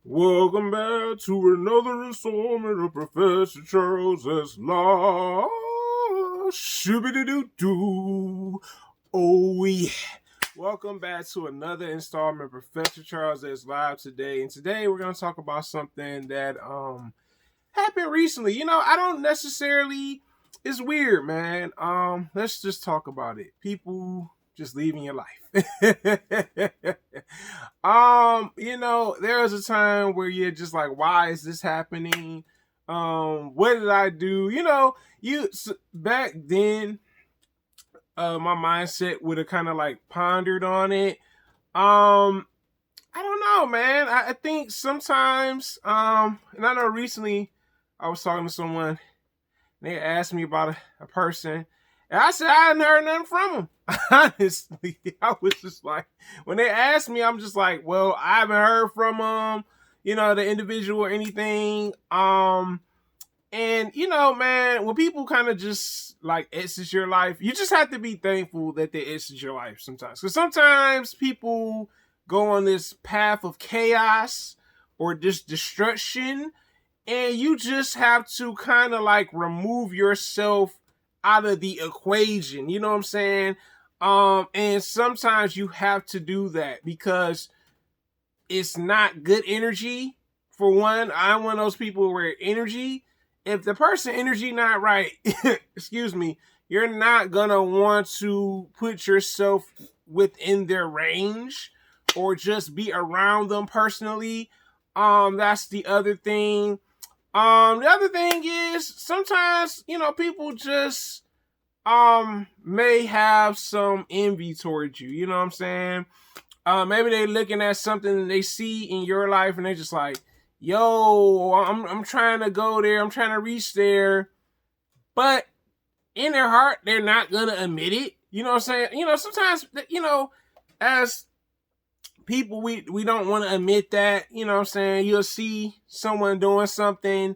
Welcome back to another installment of Professor Charles S. Law. Shoo-be-doo-doo-doo. Oh, yeah. Welcome back to another installment of Professor Charles S. Live today. And today we're going to talk about something that happened recently. I don't necessarily, it's weird, man. Let's just talk about it. People just leaving your life. There was a time where you're just like, why is this happening? What did I do? Back then, my mindset would have kind of like pondered on it. I don't know, man. I think sometimes, and I know recently I was talking to someone, and they asked me about a person, and I said I hadn't heard nothing from them. Honestly, I was just like, when they asked me, I'm just like, well, I haven't heard from them, the individual or anything. And man, when people kind of just like exit your life, you just have to be thankful that they exit your life sometimes. Because sometimes people go on this path of chaos or just destruction, and you just have to kind of like remove yourself out of the equation. You know what I'm saying? And sometimes you have to do that because it's not good energy. For one, I'm one of those people where energy, if the person energy not right, excuse me, you're not gonna want to put yourself within their range or just be around them personally. That's the other thing. The other thing is sometimes, people just may have some envy towards you. You know what I'm saying? Maybe they're looking at something they see in your life and they're just like, yo, I'm trying to go there, I'm trying to reach there. But in their heart, they're not gonna admit it. You know what I'm saying? Sometimes, as people, we don't want to admit that. You know what I'm saying? You'll see someone doing something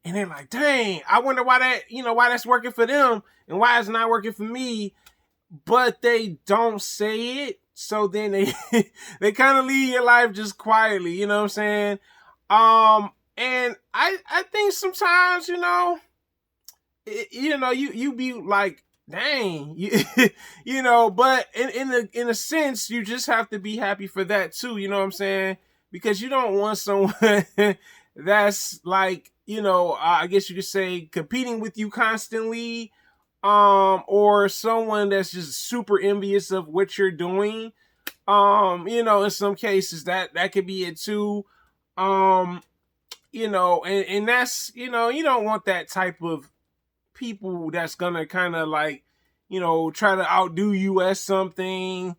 and they're like, dang, I wonder why why that's working for them and why it's not working for me. But they don't say it. So then they they kind of lead your life just quietly, you know what I'm saying? And I think sometimes, you be like, dang, but in a sense, you just have to be happy for that too, you know what I'm saying? Because you don't want someone that's like, I guess you could say competing with you constantly, or someone that's just super envious of what you're doing. In some cases that could be it too. um and that's, you don't want that type of people that's gonna kind of like, try to outdo you at something,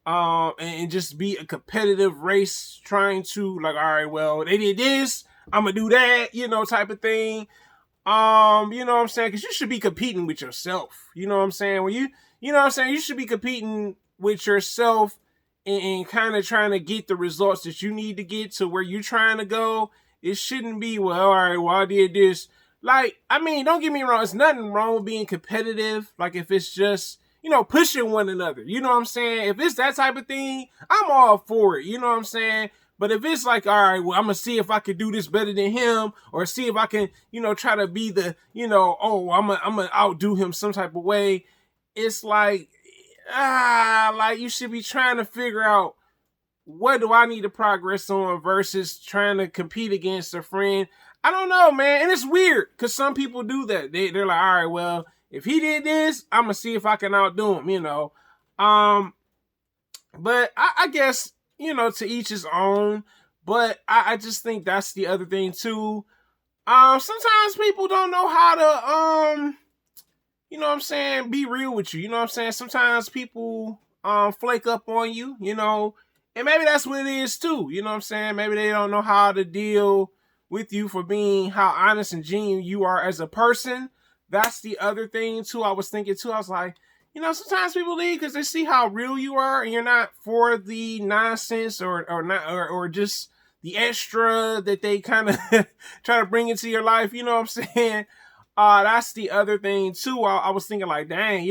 and just be a competitive race trying to like, all right, well, they did this, I'm gonna do that, type of thing. You know what I'm saying? Because you should be competing with yourself. You know what I'm saying? When you know what I'm saying? You should be competing with yourself and kind of trying to get the results that you need to get to where you're trying to go. It shouldn't be, well, all right, well, I did this. Like, I mean, don't get me wrong. It's nothing wrong with being competitive. Like, if it's just, pushing one another. You know what I'm saying? If it's that type of thing, I'm all for it. You know what I'm saying? But if it's like, all right, well, I'm gonna see if I can do this better than him, or see if I can, try to be the, oh, I'm gonna outdo him some type of way. It's like, like you should be trying to figure out what do I need to progress on versus trying to compete against a friend. I don't know, man, and it's weird because some people do that. They're like, all right, well, if he did this, I'm gonna see if I can outdo him. But I guess, to each his own. But I just think that's the other thing too. Sometimes people don't know how to, you know what I'm saying, be real with you. You know what I'm saying? Sometimes people flake up on you, and maybe that's what it is too. You know what I'm saying? Maybe they don't know how to deal with you for being how honest and genuine you are as a person. That's the other thing too. I was thinking too. I was like, sometimes people leave because they see how real you are, and you're not for the nonsense or not or just the extra that they kind of try to bring into your life. You know what I'm saying? That's the other thing too. I was thinking like, dang,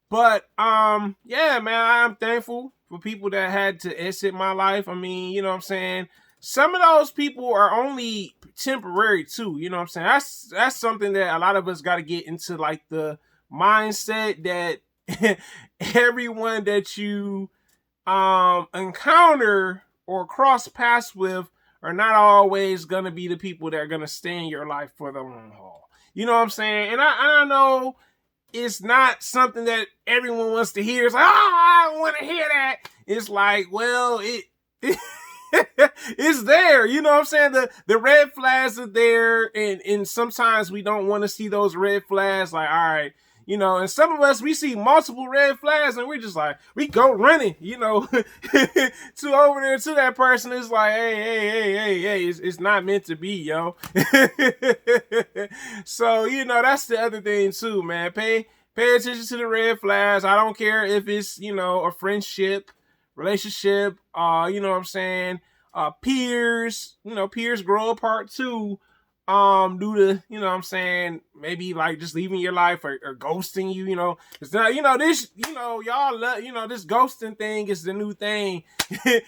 but yeah, man, I'm thankful for people that had to exit my life. I mean, you know what I'm saying? some of those people are only temporary too. You know what I'm saying? That's something that a lot of us got to get into, like the mindset that everyone that you encounter or cross paths with are not always gonna be the people that are gonna stay in your life for the long haul. You know what I'm saying? And I know it's not something that everyone wants to hear. It's like, oh, I don't want to hear that. It's like, well, it it's there. You know what I'm saying? The red flags are there, and sometimes we don't want to see those red flags. Like, all right, you know, and some of us, we see multiple red flags and we're just like, we go running, you know, to over there to that person. It's like, hey, it's not meant to be, yo. So, you know, that's the other thing too, man. Pay attention to the red flags. I don't care if it's, you know, a friendship, relationship, you know what I'm saying? Peers, you know, peers grow apart too. Due to, you know what I'm saying, maybe like just leaving your life or ghosting you, you know. It's not, you know, this, you know, y'all love, you know, this ghosting thing is the new thing. You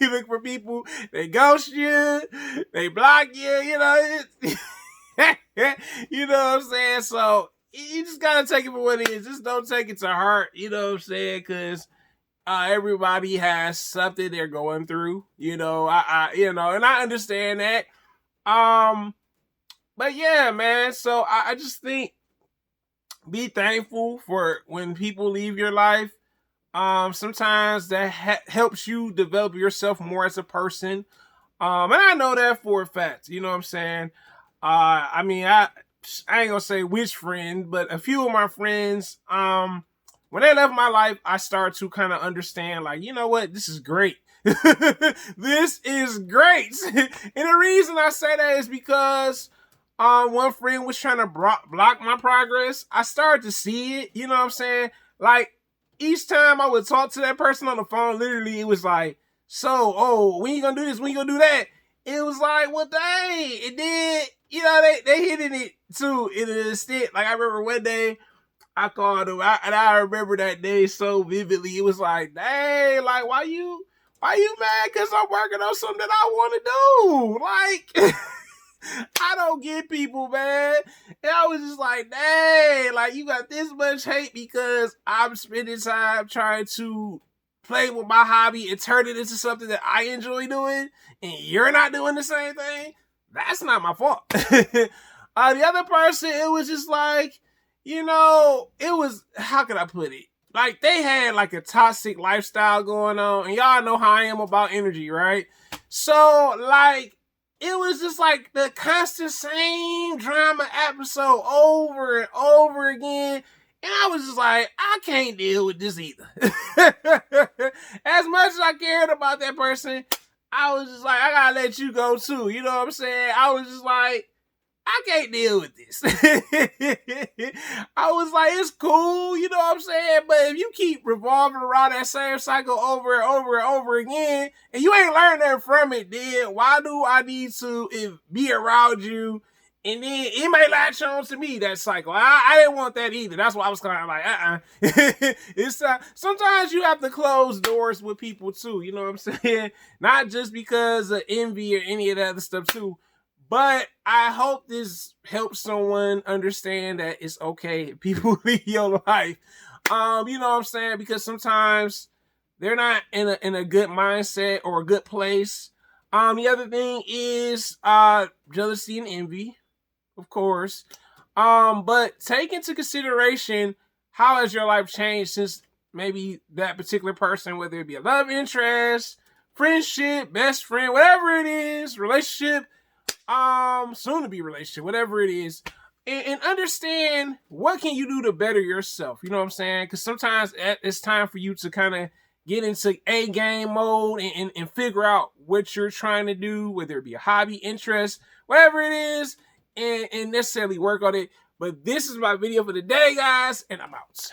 look for people, they ghost you, they block you, you know, you know what I'm saying? So you just gotta take it for what it is. Just don't take it to heart, you know what I'm saying? Because everybody has something they're going through, you know. You know, and I understand that. But yeah, man, so I just think be thankful for when people leave your life. Sometimes that helps you develop yourself more as a person. And I know that for a fact, you know what I'm saying? I mean, I ain't gonna say which friend, but a few of my friends, when they left my life, I started to kind of understand, like, you know what, this is great. This is great. And the reason I say that is because one friend was trying to block my progress. I started to see it, you know what I'm saying? Like, each time I would talk to that person on the phone, literally, it was like, so, oh, when you gonna do this? When you gonna do that? It was like, well, dang, it did. You know, they hitting it too in an extent. Like, I remember one day, I called him, and I remember that day so vividly. It was like, dang, like, why you mad? Because I'm working on something that I want to do. Like, I don't get people, man. And I was just like, dang, like, you got this much hate because I'm spending time trying to play with my hobby and turn it into something that I enjoy doing, and you're not doing the same thing? That's not my fault. The other person, it was just like, you know, it was, how can I put it? Like, they had like a toxic lifestyle going on, and y'all know how I am about energy, right? So, like, it was just like the constant same drama episode over and over again. And I was just like, I can't deal with this either. As much as I cared about that person, I was just like, I gotta let you go too. You know what I'm saying? I was just like, I can't deal with this. I was like, it's cool, you know what I'm saying? But if you keep revolving around that same cycle over and over and over again, and you ain't learning nothing from it, then why do I need to be around you? And then it may latch on to me, that cycle. I didn't want that either. That's why I was kind of like, It's sometimes you have to close doors with people too, you know what I'm saying? Not just because of envy or any of that other stuff too. But I hope this helps someone understand that it's okay if people leave your life. You know what I'm saying? Because sometimes they're not in a good mindset or a good place. The other thing is jealousy and envy, of course. But take into consideration, how has your life changed since maybe that particular person, whether it be a love interest, friendship, best friend, whatever it is, relationship, soon to be relationship, whatever it is, and understand what can you do to better yourself. You know what I'm saying? Because sometimes it's time for you to kind of get into A game mode and figure out what you're trying to do, whether it be a hobby, interest, whatever it is, and necessarily work on it. But this is my video for the day, guys, and I'm out.